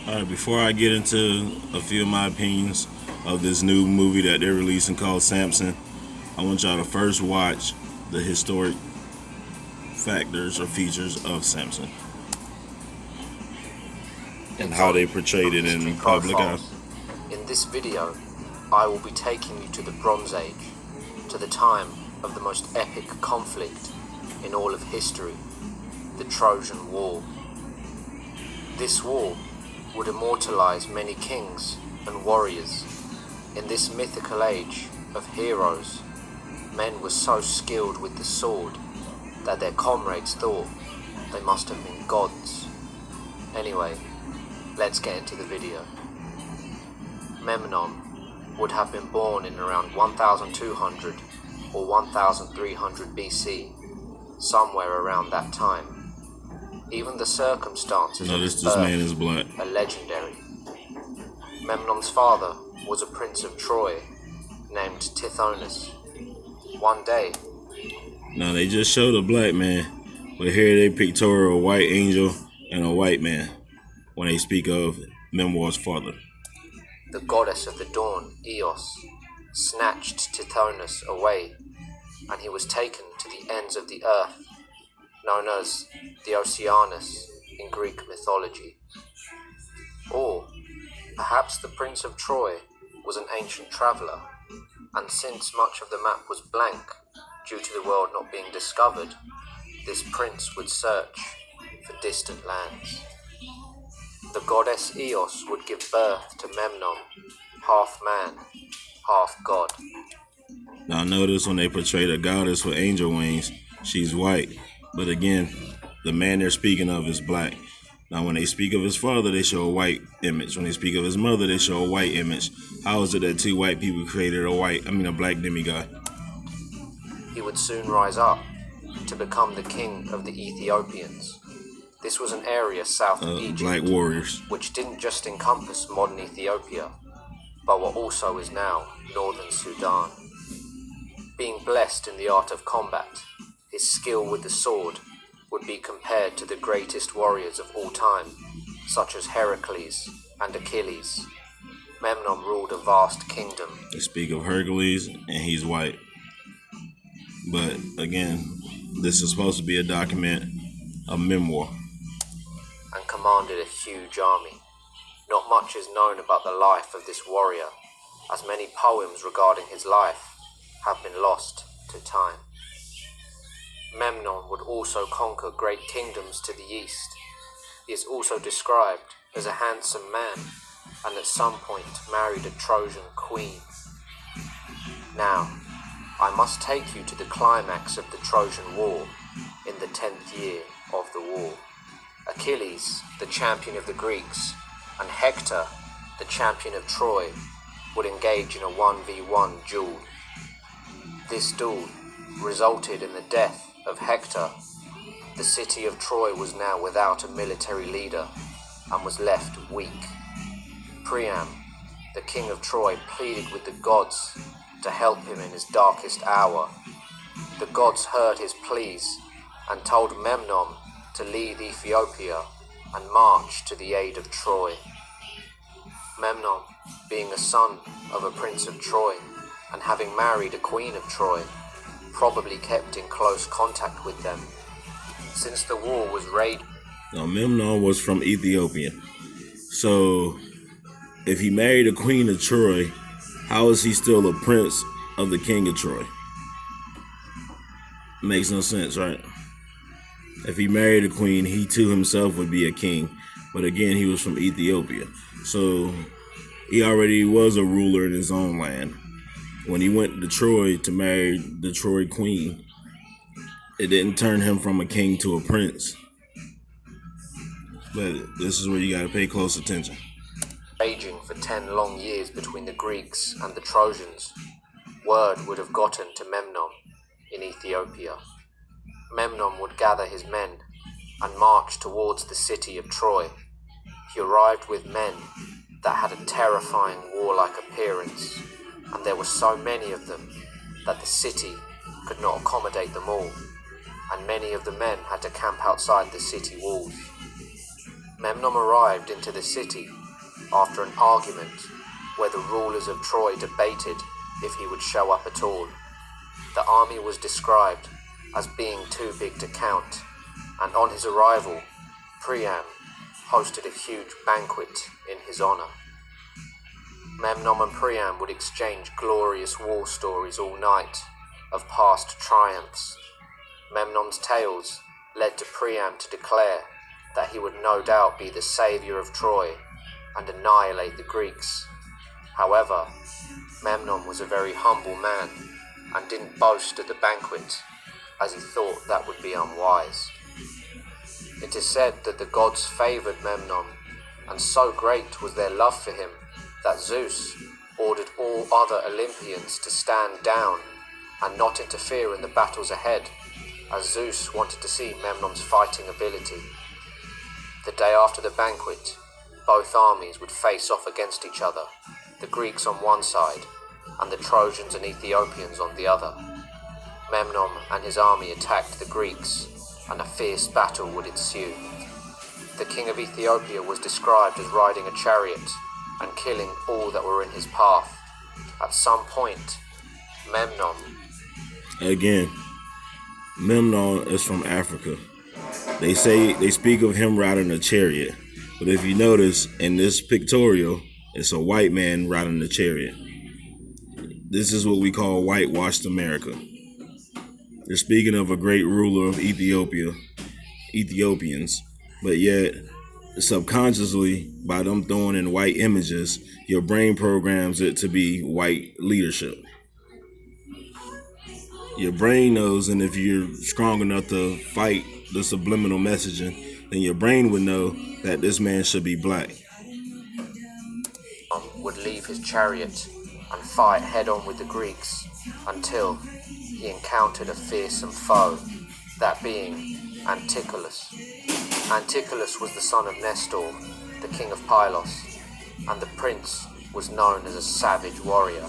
Alright, before I get into a few of my opinions of this new movie that they're releasing called Samson, I want y'all to first watch the historic factors or features of Samson and how they portrayed it in public eye. In this video, I will be taking you to the Bronze Age, to the time of the most epic conflict in all of history, the Trojan War. This war would immortalize many kings and warriors. In this mythical age of heroes, men were so skilled with the sword that their comrades thought they must have been gods. Anyway, let's get into the video. Memnon would have been born in around 1200 or 1300 BC, somewhere around that time. Even the circumstances of his birth man is black. are legendary. Memnon's father was a prince of Troy named Tithonus. One day, now they just showed a black man, but here they pictorial a white angel and a white man when they speak of Memoir's father. The goddess of the dawn, Eos, snatched Tithonus away, and he was taken to the ends of the earth, known as the Oceanus in Greek mythology. Or perhaps the Prince of Troy was an ancient traveller, and since much of the map was blank due to the world not being discovered, this prince would search for distant lands. The goddess Eos would give birth to Memnon, half man, half god. Now notice when they portray the goddess with angel wings, she's white. But again, the man they're speaking of is black. Now when they speak of his father, they show a white image. When they speak of his mother, they show a white image. How is it that two white people created a black demigod? He would soon rise up to become the king of the Ethiopians. This was an area south of Egypt, black warriors, which didn't just encompass modern Ethiopia, but what also is now northern Sudan. Being blessed in the art of combat, his skill with the sword would be compared to the greatest warriors of all time, such as Heracles and Achilles. Memnon ruled a vast kingdom. They speak of Hercules, and he's white. But again, this is supposed to be a memoir. And commanded a huge army. Not much is known about the life of this warrior, as many poems regarding his life have been lost to time. Memnon would also conquer great kingdoms to the east. He is also described as a handsome man, and at some point married a Trojan queen. Now, I must take you to the climax of the Trojan War in the 10th year of the war. Achilles, the champion of the Greeks, and Hector, the champion of Troy, would engage in a 1v1 duel. This duel resulted in the death of Hector. The city of Troy was now without a military leader and was left weak. Priam, the king of Troy, pleaded with the gods to help him in his darkest hour. The gods heard his pleas and told Memnon to leave Ethiopia and march to the aid of Troy. Memnon, being a son of a prince of Troy and having married a queen of Troy, probably kept in close contact with them. Since the war was raging. Now Memnon was from Ethiopia. So if he married a queen of Troy, how is he still a prince of the king of Troy? Makes no sense, right? If he married a queen, he too himself would be a king. But again, he was from Ethiopia. So he already was a ruler in his own land. When he went to Troy to marry the Troy queen, it didn't turn him from a king to a prince. But this is where you got to pay close attention. Raging for 10 long years between the Greeks and the Trojans, word would have gotten to Memnon in Ethiopia. Memnon would gather his men and march towards the city of Troy. He arrived with men that had a terrifying warlike appearance, and there were so many of them that the city could not accommodate them all, and many of the men had to camp outside the city walls. Memnon arrived into the city after an argument where the rulers of Troy debated if he would show up at all. The army was described as being too big to count, and on his arrival, Priam hosted a huge banquet in his honor. Memnon and Priam would exchange glorious war stories all night of past triumphs. Memnon's tales led to Priam to declare that he would no doubt be the savior of Troy and annihilate the Greeks. However, Memnon was a very humble man and didn't boast at the banquet, as he thought that would be unwise. It is said that the gods favored Memnon, and so great was their love for him that Zeus ordered all other Olympians to stand down and not interfere in the battles ahead, as Zeus wanted to see Memnon's fighting ability. The day after the banquet, both armies would face off against each other, the Greeks on one side and the Trojans and Ethiopians on the other. Memnon and his army attacked the Greeks, and a fierce battle would ensue. The king of Ethiopia was described as riding a chariot and killing all that were in his path. At some point, Memnon... Again, Memnon is from Africa. They speak of him riding a chariot, but if you notice in this pictorial, it's a white man riding the chariot. This is what we call whitewashed America. They're speaking of a great ruler of Ethiopia, Ethiopians, but yet subconsciously, by them throwing in white images, your brain programs it to be white leadership. Your brain knows, and if you're strong enough to fight the subliminal messaging, then your brain would know that this man should be black. Would leave his chariot and fight head-on with the Greeks until he encountered a fearsome foe, that being Anticulus. Anticulus was the son of Nestor, the king of Pylos, and the prince was known as a savage warrior.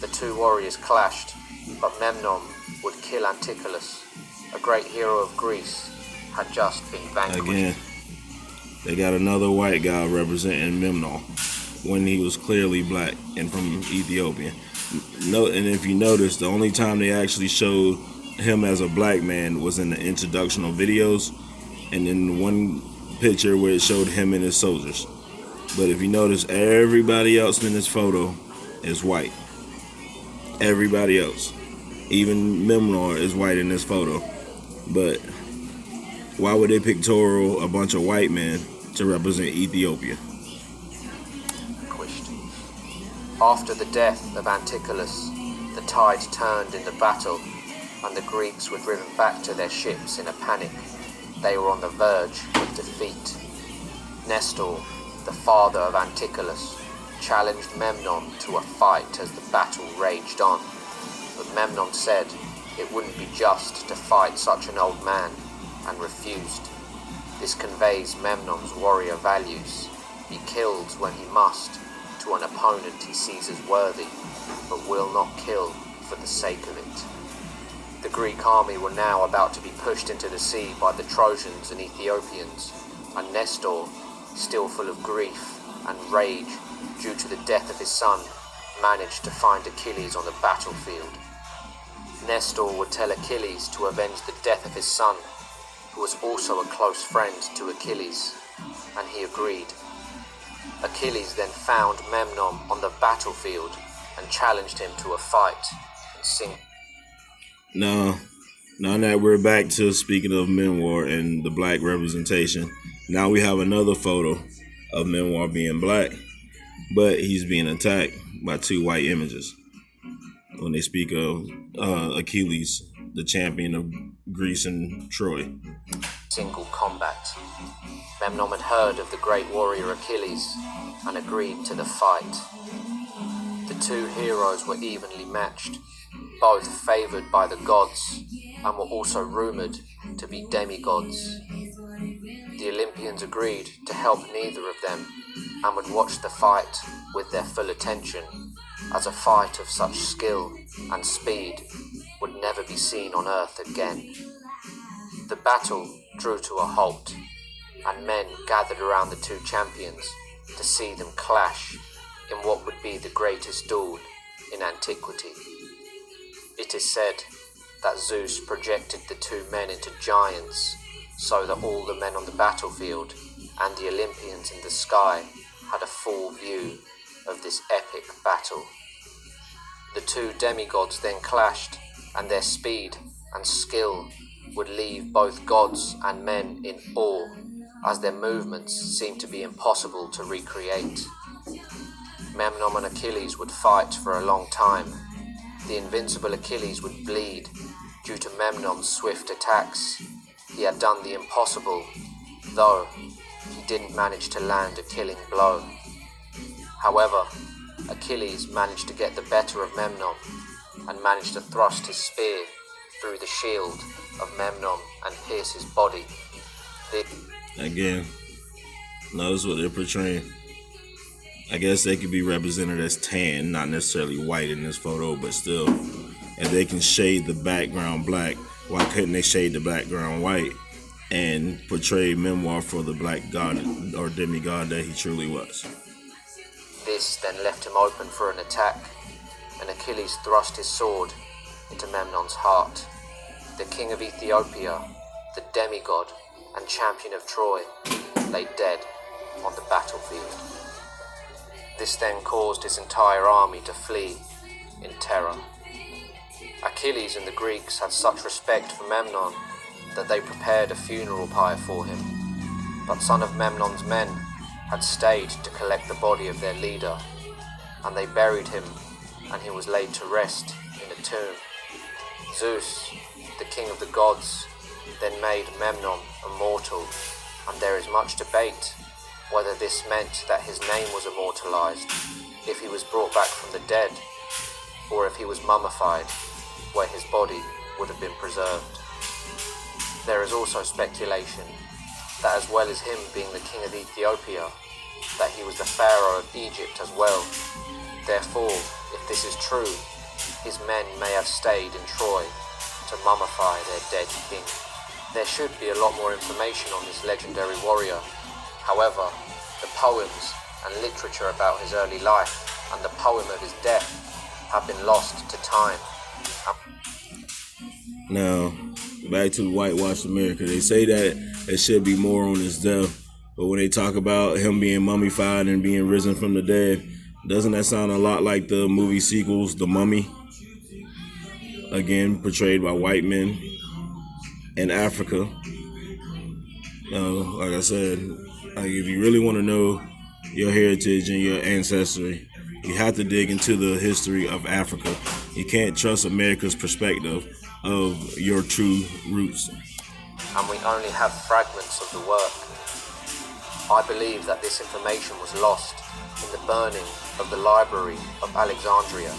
The two warriors clashed, but Memnon would kill Anticulus. A great hero of Greece had just been vanquished. Again, they got another white guy representing Memnon when he was clearly black and from Ethiopia. And if you notice, the only time they actually showed him as a black man was in the introductional videos, and in one picture where it showed him and his soldiers. But if you notice, everybody else in this photo is white. Everybody else. Even Memnon is white in this photo. But why would they pictorial a bunch of white men to represent Ethiopia? After the death of Anticulus, the tide turned in the battle, and the Greeks were driven back to their ships in a panic. They were on the verge of defeat. Nestor, the father of Anticulus, challenged Memnon to a fight as the battle raged on. But Memnon said it wouldn't be just to fight such an old man, and refused. This conveys Memnon's warrior values. He kills when he must, to an opponent he sees as worthy, but will not kill for the sake of it. The Greek army were now about to be pushed into the sea by the Trojans and Ethiopians, and Nestor, still full of grief and rage due to the death of his son, managed to find Achilles on the battlefield. Nestor would tell Achilles to avenge the death of his son, who was also a close friend to Achilles, and he agreed. Achilles then found Memnon on the battlefield and challenged him to a fight and sing. Now that we're back to speaking of Memnon and the black representation, now we have another photo of Memnon being black, but he's being attacked by two white images. When they speak of Achilles, the champion of Greece and Troy. Single combat. Memnon had heard of the great warrior Achilles and agreed to the fight. The two heroes were evenly matched, both favored by the gods and were also rumored to be demigods. The Olympians agreed to help neither of them and would watch the fight with their full attention, as a fight of such skill and speed would never be seen on Earth again. The battle drew to a halt. and men gathered around the two champions to see them clash in what would be the greatest duel in antiquity. It is said that Zeus projected the two men into giants so that all the men on the battlefield and the Olympians in the sky had a full view of this epic battle. The two demigods then clashed, and their speed and skill would leave both gods and men in awe, as their movements seemed to be impossible to recreate. Memnon and Achilles would fight for a long time. The invincible Achilles would bleed due to Memnon's swift attacks. He had done the impossible, though he didn't manage to land a killing blow. However, Achilles managed to get the better of Memnon and managed to thrust his spear through the shield of Memnon and pierce his body. Again, notice what they're portraying. I guess they could be represented as tan, not necessarily white in this photo, but still, if they can shade the background black, why couldn't they shade the background white and portray memoir for the black god or demigod that he truly was? This then left him open for an attack, and Achilles thrust his sword into Memnon's heart. The king of Ethiopia, the demigod and champion of Troy, lay dead on the battlefield. This then caused his entire army to flee in terror. Achilles and the Greeks had such respect for Memnon that they prepared a funeral pyre for him, but some of Memnon's men had stayed to collect the body of their leader, and they buried him, and he was laid to rest in a tomb. Zeus, the king of the gods, then made Memnon immortal, and there is much debate whether this meant that his name was immortalized if he was brought back from the dead, or if he was mummified, where his body would have been preserved. There is also speculation that as well as him being the king of Ethiopia, that he was the pharaoh of Egypt as well. Therefore, if this is true, his men may have stayed in Troy to mummify their dead king. There should be a lot more information on this legendary warrior. However, the poems and literature about his early life and the poem of his death have been lost to time. Now, back to whitewashed America. They say that there should be more on his death, but when they talk about him being mummified and being risen from the dead, doesn't that sound a lot like the movie sequels, The Mummy? Again, portrayed by white men in Africa. Like I said, if you really want to know your heritage and your ancestry, you have to dig into the history of Africa. You can't trust America's perspective of your true roots. And we only have fragments of the work. I believe that this information was lost in the burning of the Library of Alexandria,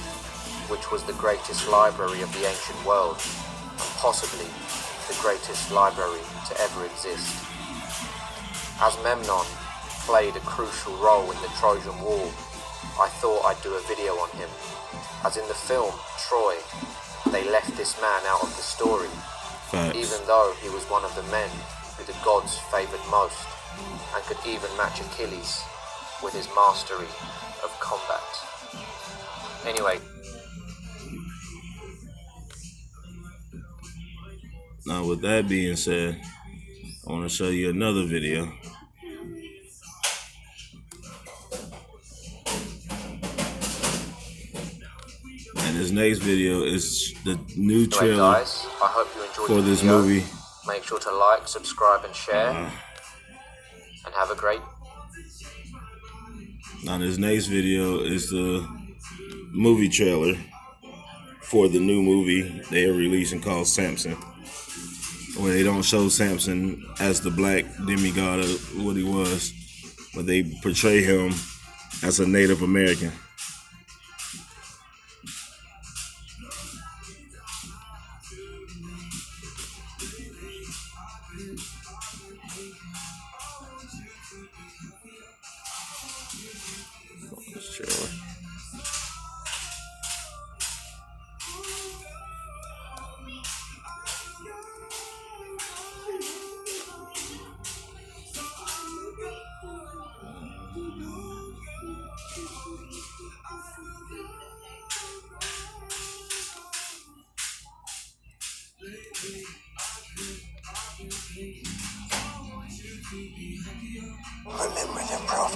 which was the greatest library of the ancient world, and possibly the greatest library to ever exist. As Memnon played a crucial role in the Trojan War, I thought I'd do a video on him. As in the film Troy, they left this man out of the story, even though he was one of the men who the gods favoured most, and could even match Achilles with his mastery of combat. Anyway. Now with that being said, I want to show you another video. And this next video is the new trailer guys, I hope you enjoyed for this movie. Make sure to like, subscribe and share. And have a great... Now this next video is the movie trailer for the new movie they are releasing called Samson, where they don't show Samson as the black demigod of what he was, but they portray him as a Native American.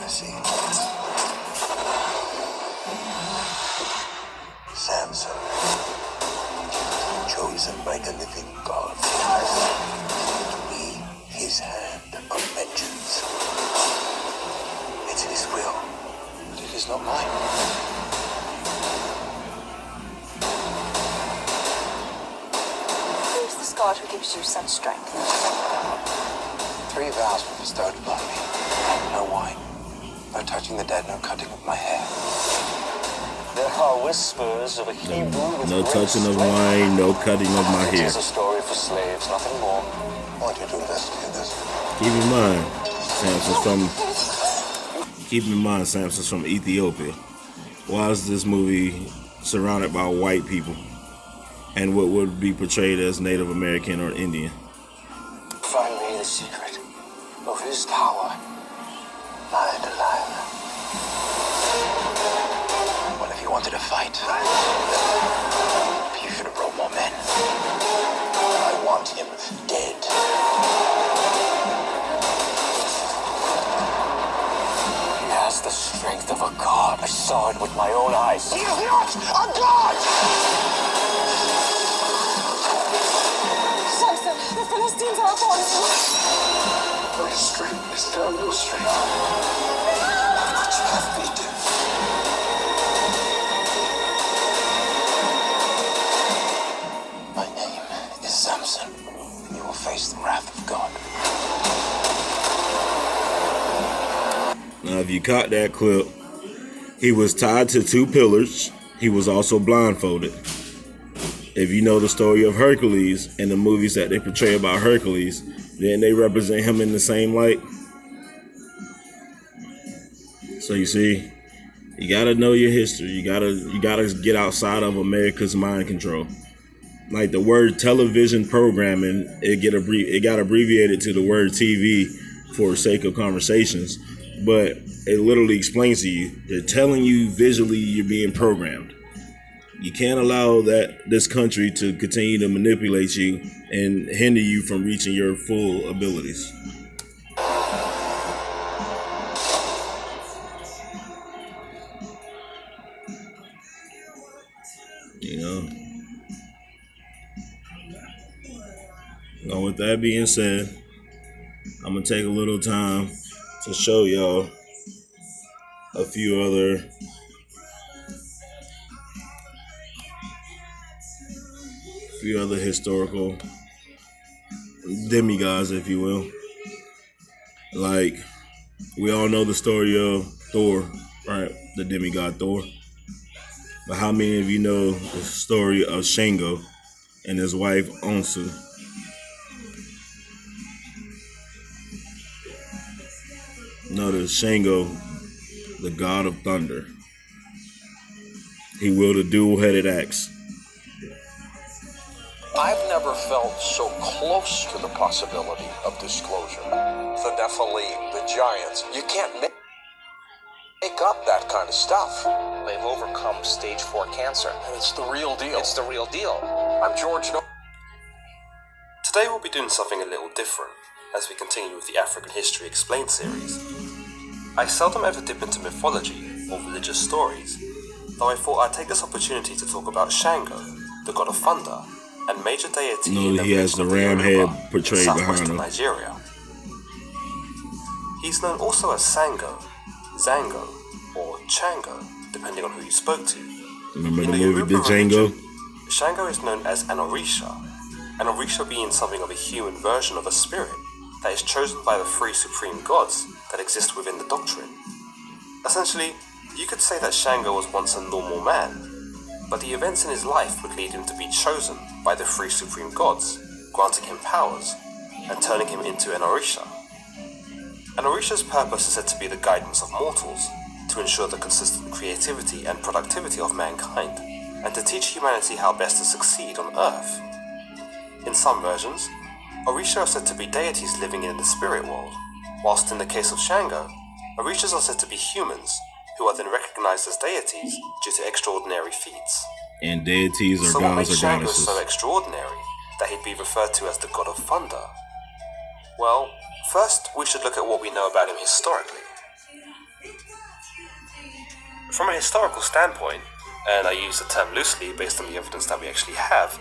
fantasy. Samson, chosen by the living God, to be his hand of vengeance. It's his will, but it is not mine. Who is this God who gives you such strength? 3 vows were bestowed upon me. No wine, no touching the dead, no cutting of my hair. There are whispers of a Hebrew with No great touching of strength. wine, no cutting of my It hair. is a story for slaves, nothing more. I want you to investigate this. Keep in mind, Samson's from Ethiopia. Why is this movie surrounded by white people and what would be portrayed as Native American or Indian? Find me the secret of his power. Lion to lion. Well, if you wanted to fight, you should have brought more men. I want him dead. He has the strength of a god. I saw it with my own eyes. He is not a god! Samson, the Philistines are upon you. My strength is now no strength. What you have me do? My name is Samson, and you will face the wrath of God. Now, if you caught that clip, he was tied to 2 pillars. He was also blindfolded. If you know the story of Hercules and the movies that they portray about Hercules, then they represent him in the same light. So you see, you gotta know your history. You gotta get outside of America's mind control. Like the word television programming, it got abbreviated to the word TV for sake of conversations, but it literally explains to you. They're telling you visually you're being programmed. You can't allow this country to continue to manipulate you and hinder you from reaching your full abilities. You know. Now, with that being said, I'm gonna take a little time to show y'all a few other historical demigods, if you will. Like, we all know the story of Thor, right? The demigod Thor. But how many of you know the story of Shango and his wife Onsu? Notice Shango, the god of thunder. He wielded a dual-headed axe. I've never felt so close to the possibility of disclosure. The Nephilim, the giants, you can't make up that kind of stuff. They've overcome stage 4 cancer. It's the real deal. It's the real deal. I'm George No. Today we'll be doing something a little different as we continue with the African History Explained series. I seldom ever dip into mythology or religious stories, though I thought I'd take this opportunity to talk about Shango, the god of thunder, and major deity in the He has region the of ram Yoruba head in portrayed behind southwestern him. Nigeria. He's known also as Sango, Zango, or Chango, depending on who you spoke to. Remember In the the movie Yoruba Django? religion, Shango is known as an Orisha, an Orisha being something of a human version of a spirit that is chosen by the 3 supreme gods that exist within the doctrine. Essentially, you could say that Shango was once a normal man, but the events in his life would lead him to be chosen by the 3 supreme gods, granting him powers and turning him into an Orisha. An Orisha's purpose is said to be the guidance of mortals, to ensure the consistent creativity and productivity of mankind, and to teach humanity how best to succeed on Earth. In some versions, Orisha are said to be deities living in the spirit world, whilst in the case of Shango, Orishas are said to be humans, who are then recognized as deities due to extraordinary feats. And deities are So what gods makes or Shango goddesses. so extraordinary that he'd be referred to as the god of thunder? Well, first we should look at what we know about him historically. From a historical standpoint, and I use the term loosely based on the evidence that we actually have,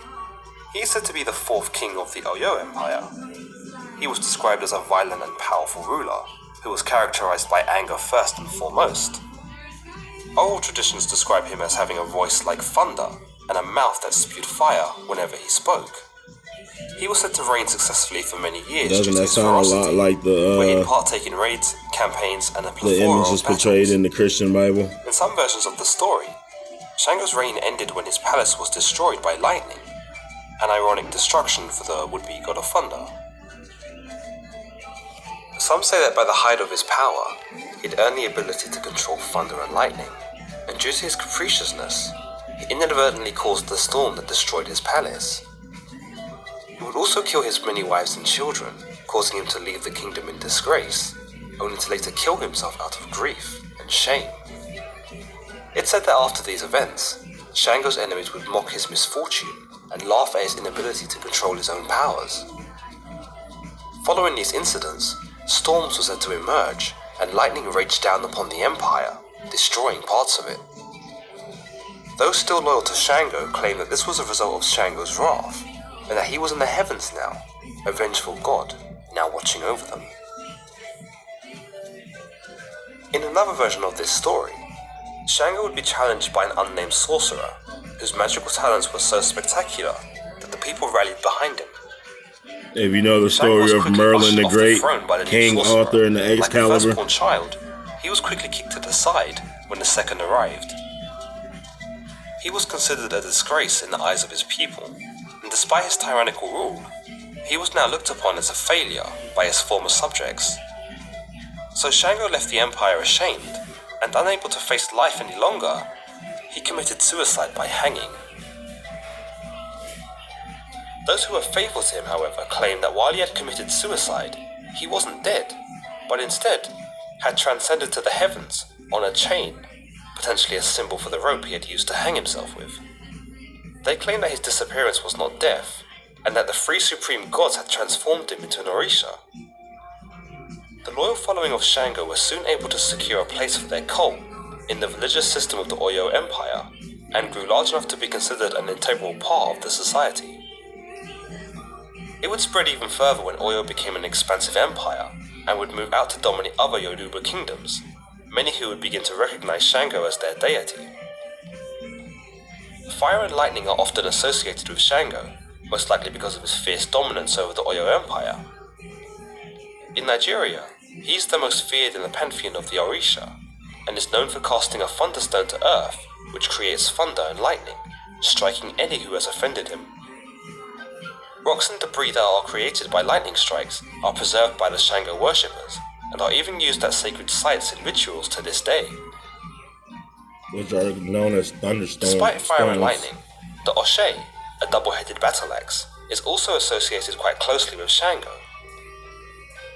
he is said to be the fourth king of the Oyo Empire. He was described as a violent and powerful ruler, who was characterized by anger first and foremost. Oral traditions describe him as having a voice like thunder and a mouth that spewed fire whenever he spoke. He was said to reign successfully for many years. Doesn't that sound a lot like where he'd partake in raids, campaigns, and a plethora the images of portrayed battles. in the Christian Bible? In some versions of the story, Shango's reign ended when his palace was destroyed by lightning, an ironic destruction for the would-be god of thunder. Some say that by the height of his power, he'd earned the ability to control thunder and lightning, and due to his capriciousness, he inadvertently caused the storm that destroyed his palace. He would also kill his many wives and children, causing him to leave the kingdom in disgrace, only to later kill himself out of grief and shame. It's said that after these events, Shango's enemies would mock his misfortune and laugh at his inability to control his own powers. Following these incidents, storms were said to emerge, and lightning raged down upon the empire, destroying parts of it. Those still loyal to Shango claim that this was a result of Shango's wrath, and that he was in the heavens now, a vengeful god, now watching over them. In another version of this story, Shango would be challenged by an unnamed sorcerer, whose magical talents were so spectacular that the people rallied behind him. If you know the story of Merlin the Great, King Arthur and the Excalibur. Like a firstborn child, he was quickly kicked to the side when the second arrived. He was considered a disgrace in the eyes of his people, and despite his tyrannical rule, he was now looked upon as a failure by his former subjects. So Shango left the empire ashamed, and unable to face life any longer, he committed suicide by hanging. Those who were faithful to him, however, claim that while he had committed suicide, he wasn't dead, but instead had transcended to the heavens on a chain, potentially a symbol for the rope he had used to hang himself with. They claim that his disappearance was not death, and that the three supreme gods had transformed him into an Orisha. The loyal following of Shango were soon able to secure a place for their cult in the religious system of the Oyo Empire, and grew large enough to be considered an integral part of the society. It would spread even further when Oyo became an expansive empire, and would move out to dominate other Yoruba kingdoms, many who would begin to recognize Shango as their deity. Fire and lightning are often associated with Shango, most likely because of his fierce dominance over the Oyo Empire. In Nigeria, he is the most feared in the pantheon of the Orisha, and is known for casting a thunderstone to earth, which creates thunder and lightning, striking any who has offended him. Rocks and debris that are created by lightning strikes are preserved by the Shango worshippers, and are even used at sacred sites in rituals to this day. Which are known as thunderstorms. Despite fire and lightning, the Oshe, a double-headed battle axe, is also associated quite closely with Shango.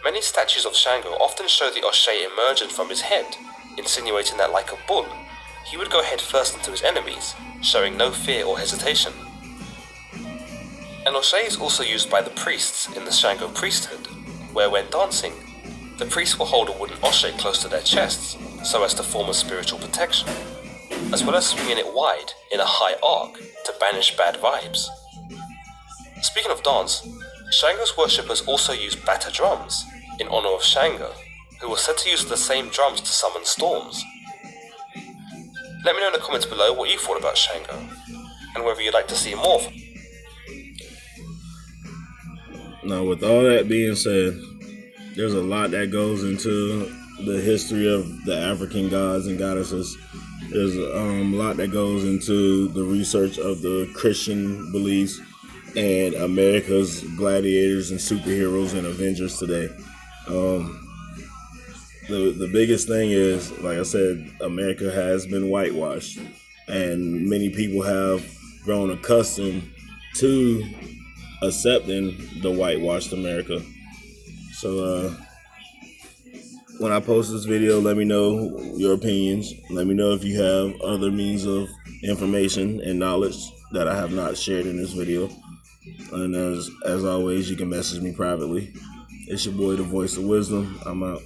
Many statues of Shango often show the Oshe emerging from his head, insinuating that, like a bull, he would go head first into his enemies, showing no fear or hesitation. An Oshe is also used by the priests in the Shango priesthood, where when dancing, the priests will hold a wooden Oshe close to their chests so as to form a spiritual protection, as well as swinging it wide in a high arc to banish bad vibes. Speaking of dance, Shango's worshippers also use batter drums in honor of Shango, who was said to use the same drums to summon storms. Let me know in the comments below what you thought about Shango, and whether you'd like to see more. Now, with all that being said, there's a lot that goes into the history of the African gods and goddesses. There's a lot that goes into the research of the Christian beliefs and America's gladiators and superheroes and Avengers today. The biggest thing is, like I said, America has been whitewashed, and many people have grown accustomed to accepting the whitewashed America. So when I post this video, let me know your opinions. Let me know if you have other means of information and knowledge that I have not shared in this video. And as always, you can message me privately. It's your boy, The Voice of Wisdom. I'm out.